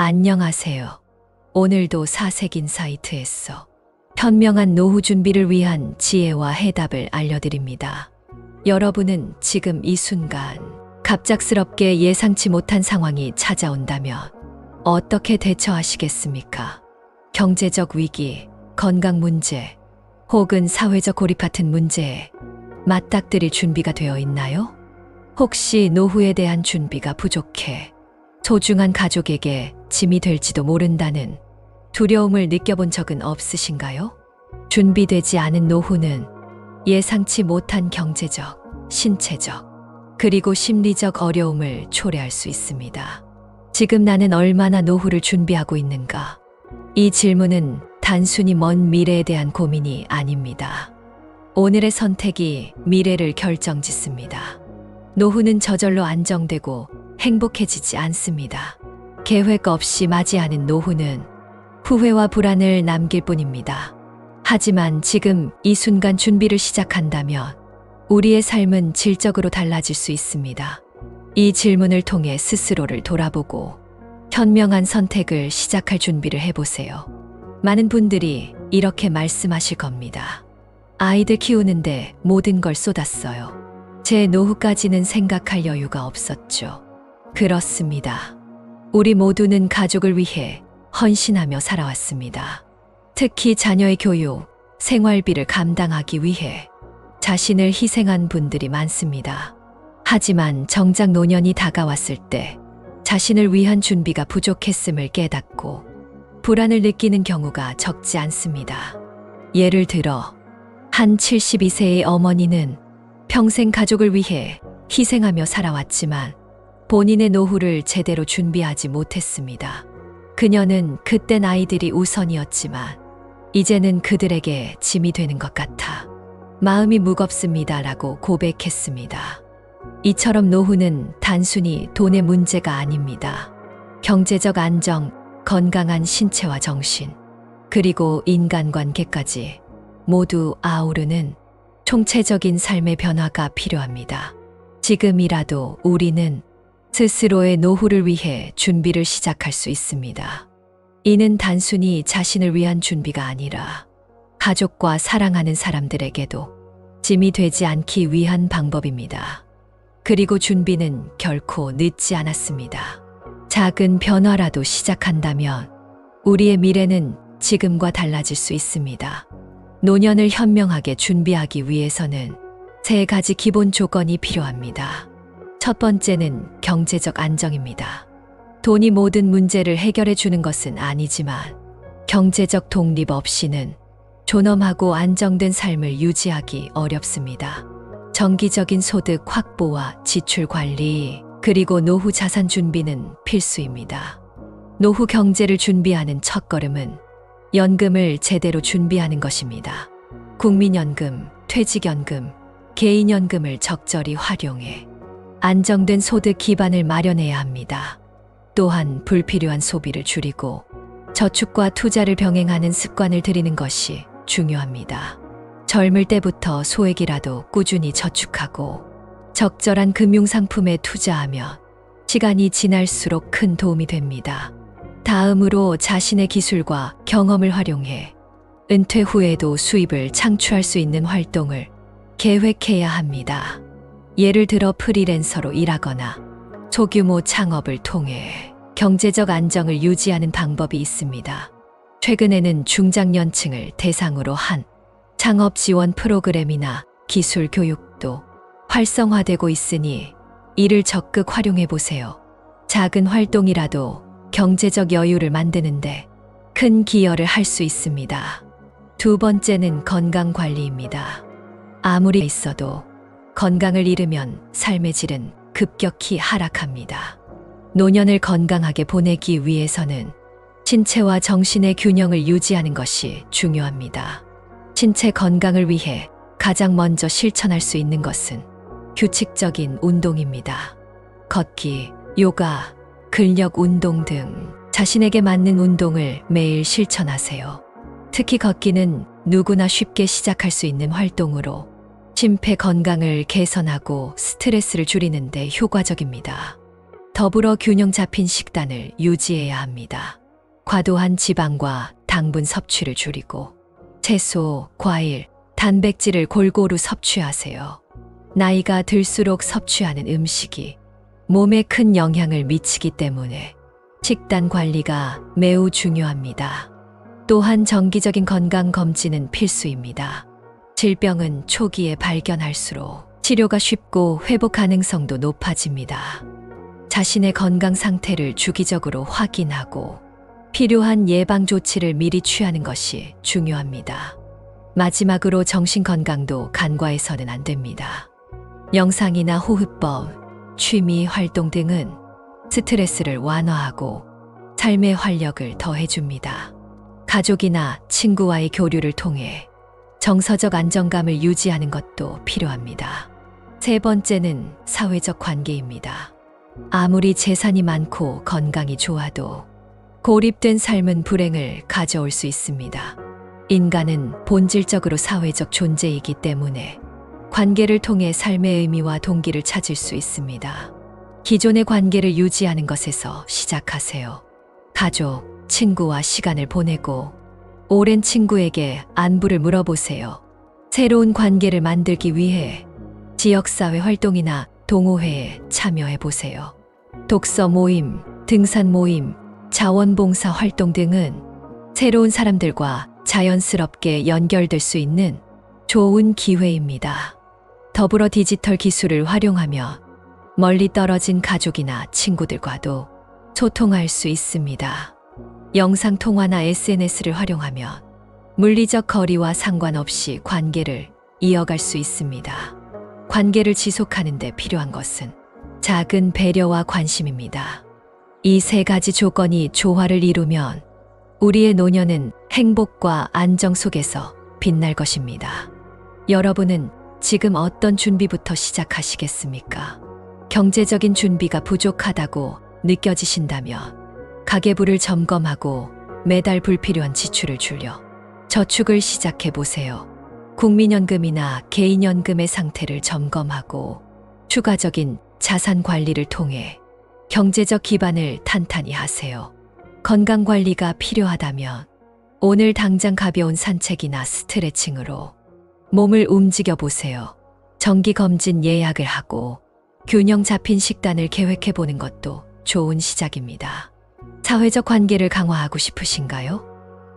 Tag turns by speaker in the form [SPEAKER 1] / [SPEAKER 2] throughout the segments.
[SPEAKER 1] 안녕하세요. 오늘도 사색인 사이트에서 현명한 노후 준비를 위한 지혜와 해답을 알려드립니다. 여러분은 지금 이 순간 갑작스럽게 예상치 못한 상황이 찾아온다면 어떻게 대처하시겠습니까? 경제적 위기, 건강 문제, 혹은 사회적 고립 같은 문제에 맞닥뜨릴 준비가 되어 있나요? 혹시 노후에 대한 준비가 부족해 소중한 가족에게 짐이 될지도 모른다는 두려움을 느껴본 적은 없으신가요? 준비되지 않은 노후는 예상치 못한 경제적, 신체적, 그리고 심리적 어려움을 초래할 수 있습니다. 지금 나는 얼마나 노후를 준비하고 있는가? 이 질문은 단순히 먼 미래에 대한 고민이 아닙니다. 오늘의 선택이 미래를 결정짓습니다. 노후는 저절로 안정되고 행복해지지 않습니다. 계획 없이 맞이하는 노후는 후회와 불안을 남길 뿐입니다. 하지만 지금 이 순간 준비를 시작한다면 우리의 삶은 질적으로 달라질 수 있습니다. 이 질문을 통해 스스로를 돌아보고 현명한 선택을 시작할 준비를 해보세요. 많은 분들이 이렇게 말씀하실 겁니다. 아이들 키우는데 모든 걸 쏟았어요. 제 노후까지는 생각할 여유가 없었죠. 그렇습니다. 우리 모두는 가족을 위해 헌신하며 살아왔습니다. 특히 자녀의 교육, 생활비를 감당하기 위해 자신을 희생한 분들이 많습니다. 하지만 정작 노년이 다가왔을 때 자신을 위한 준비가 부족했음을 깨닫고 불안을 느끼는 경우가 적지 않습니다. 예를 들어 한 72세의 어머니는 평생 가족을 위해 희생하며 살아왔지만 본인의 노후를 제대로 준비하지 못했습니다. 그녀는 그땐 아이들이 우선이었지만 이제는 그들에게 짐이 되는 것 같아 마음이 무겁습니다라고 고백했습니다. 이처럼 노후는 단순히 돈의 문제가 아닙니다. 경제적 안정, 건강한 신체와 정신, 그리고 인간관계까지 모두 아우르는 총체적인 삶의 변화가 필요합니다. 지금이라도 우리는 스스로의 노후를 위해 준비를 시작할 수 있습니다. 이는 단순히 자신을 위한 준비가 아니라 가족과 사랑하는 사람들에게도 짐이 되지 않기 위한 방법입니다. 그리고 준비는 결코 늦지 않았습니다. 작은 변화라도 시작한다면 우리의 미래는 지금과 달라질 수 있습니다. 노년을 현명하게 준비하기 위해서는 세 가지 기본 조건이 필요합니다. 첫 번째는 경제적 안정입니다. 돈이 모든 문제를 해결해 주는 것은 아니지만 경제적 독립 없이는 존엄하고 안정된 삶을 유지하기 어렵습니다. 정기적인 소득 확보와 지출 관리, 그리고 노후 자산 준비는 필수입니다. 노후 경제를 준비하는 첫걸음은 연금을 제대로 준비하는 것입니다. 국민연금, 퇴직연금, 개인연금을 적절히 활용해 안정된 소득 기반을 마련해야 합니다. 또한 불필요한 소비를 줄이고 저축과 투자를 병행하는 습관을 들이는 것이 중요합니다. 젊을 때부터 소액이라도 꾸준히 저축하고 적절한 금융상품에 투자하면 시간이 지날수록 큰 도움이 됩니다. 다음으로 자신의 기술과 경험을 활용해 은퇴 후에도 수입을 창출할 수 있는 활동을 계획해야 합니다. 예를 들어 프리랜서로 일하거나 소규모 창업을 통해 경제적 안정을 유지하는 방법이 있습니다. 최근에는 중장년층을 대상으로 한 창업 지원 프로그램이나 기술 교육도 활성화되고 있으니 이를 적극 활용해 보세요. 작은 활동이라도 경제적 여유를 만드는데 큰 기여를 할 수 있습니다. 두 번째는 건강 관리입니다. 아무리 있어도 건강을 잃으면 삶의 질은 급격히 하락합니다. 노년을 건강하게 보내기 위해서는 신체와 정신의 균형을 유지하는 것이 중요합니다. 신체 건강을 위해 가장 먼저 실천할 수 있는 것은 규칙적인 운동입니다. 걷기, 요가, 근력 운동 등 자신에게 맞는 운동을 매일 실천하세요. 특히 걷기는 누구나 쉽게 시작할 수 있는 활동으로 심폐 건강을 개선하고 스트레스를 줄이는 데 효과적입니다. 더불어 균형 잡힌 식단을 유지해야 합니다. 과도한 지방과 당분 섭취를 줄이고 채소, 과일, 단백질을 골고루 섭취하세요. 나이가 들수록 섭취하는 음식이 몸에 큰 영향을 미치기 때문에 식단 관리가 매우 중요합니다. 또한 정기적인 건강 검진은 필수입니다. 질병은 초기에 발견할수록 치료가 쉽고 회복 가능성도 높아집니다. 자신의 건강 상태를 주기적으로 확인하고 필요한 예방 조치를 미리 취하는 것이 중요합니다. 마지막으로 정신 건강도 간과해서는 안 됩니다. 명상이나 호흡법, 취미 활동 등은 스트레스를 완화하고 삶의 활력을 더해줍니다. 가족이나 친구와의 교류를 통해 정서적 안정감을 유지하는 것도 필요합니다. 세 번째는 사회적 관계입니다. 아무리 재산이 많고 건강이 좋아도 고립된 삶은 불행을 가져올 수 있습니다. 인간은 본질적으로 사회적 존재이기 때문에 관계를 통해 삶의 의미와 동기를 찾을 수 있습니다. 기존의 관계를 유지하는 것에서 시작하세요. 가족, 친구와 시간을 보내고 오랜 친구에게 안부를 물어보세요. 새로운 관계를 만들기 위해 지역사회 활동이나 동호회에 참여해 보세요. 독서 모임, 등산 모임, 자원봉사 활동 등은 새로운 사람들과 자연스럽게 연결될 수 있는 좋은 기회입니다. 더불어 디지털 기술을 활용하며 멀리 떨어진 가족이나 친구들과도 소통할 수 있습니다. 영상통화나 SNS를 활용하면 물리적 거리와 상관없이 관계를 이어갈 수 있습니다. 관계를 지속하는 데 필요한 것은 작은 배려와 관심입니다. 이 세 가지 조건이 조화를 이루면 우리의 노년은 행복과 안정 속에서 빛날 것입니다. 여러분은 지금 어떤 준비부터 시작하시겠습니까? 경제적인 준비가 부족하다고 느껴지신다면 가계부를 점검하고 매달 불필요한 지출을 줄여 저축을 시작해 보세요. 국민연금이나 개인연금의 상태를 점검하고 추가적인 자산 관리를 통해 경제적 기반을 탄탄히 하세요. 건강 관리가 필요하다면 오늘 당장 가벼운 산책이나 스트레칭으로 몸을 움직여 보세요. 정기 검진 예약을 하고 균형 잡힌 식단을 계획해 보는 것도 좋은 시작입니다. 사회적 관계를 강화하고 싶으신가요?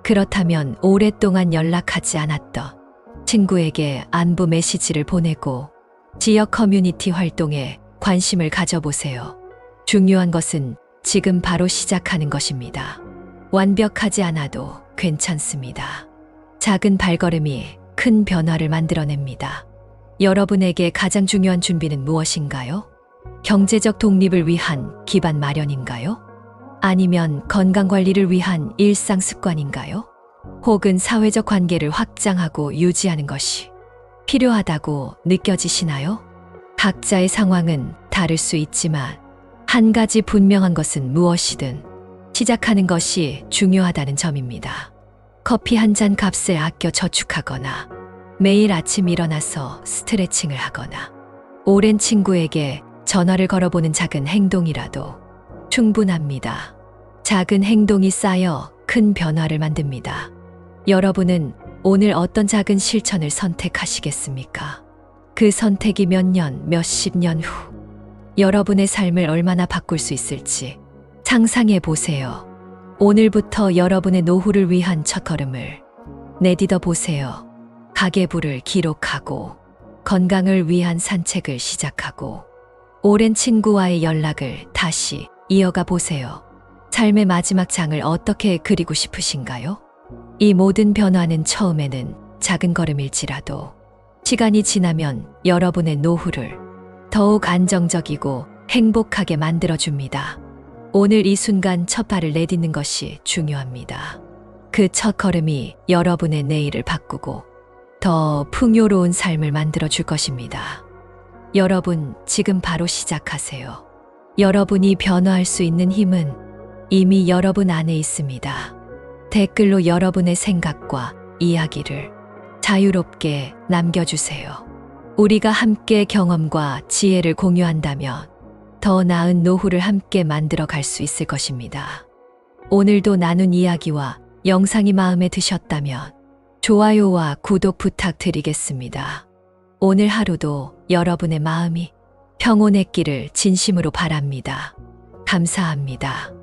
[SPEAKER 1] 그렇다면 오랫동안 연락하지 않았던 친구에게 안부 메시지를 보내고 지역 커뮤니티 활동에 관심을 가져보세요. 중요한 것은 지금 바로 시작하는 것입니다. 완벽하지 않아도 괜찮습니다. 작은 발걸음이 큰 변화를 만들어냅니다. 여러분에게 가장 중요한 준비는 무엇인가요? 경제적 독립을 위한 기반 마련인가요? 아니면 건강 관리를 위한 일상 습관인가요? 혹은 사회적 관계를 확장하고 유지하는 것이 필요하다고 느껴지시나요? 각자의 상황은 다를 수 있지만 한 가지 분명한 것은 무엇이든 시작하는 것이 중요하다는 점입니다. 커피 한 잔 값을 아껴 저축하거나 매일 아침 일어나서 스트레칭을 하거나 오랜 친구에게 전화를 걸어보는 작은 행동이라도 충분합니다. 작은 행동이 쌓여 큰 변화를 만듭니다. 여러분은 오늘 어떤 작은 실천을 선택하시겠습니까? 그 선택이 몇 년, 몇십 년 후 여러분의 삶을 얼마나 바꿀 수 있을지 상상해 보세요. 오늘부터 여러분의 노후를 위한 첫걸음을 내딛어 보세요. 가계부를 기록하고 건강을 위한 산책을 시작하고 오랜 친구와의 연락을 다시 이어가 보세요. 삶의 마지막 장을 어떻게 그리고 싶으신가요? 이 모든 변화는 처음에는 작은 걸음일지라도 시간이 지나면 여러분의 노후를 더욱 안정적이고 행복하게 만들어줍니다. 오늘 이 순간 첫 발을 내딛는 것이 중요합니다. 그 첫 걸음이 여러분의 내일을 바꾸고 더 풍요로운 삶을 만들어줄 것입니다. 여러분, 지금 바로 시작하세요. 여러분이 변화할 수 있는 힘은 이미 여러분 안에 있습니다. 댓글로 여러분의 생각과 이야기를 자유롭게 남겨주세요. 우리가 함께 경험과 지혜를 공유한다면 더 나은 노후를 함께 만들어 갈 수 있을 것입니다. 오늘도 나눈 이야기와 영상이 마음에 드셨다면 좋아요와 구독 부탁드리겠습니다. 오늘 하루도 여러분의 마음이 평온했기를 진심으로 바랍니다. 감사합니다.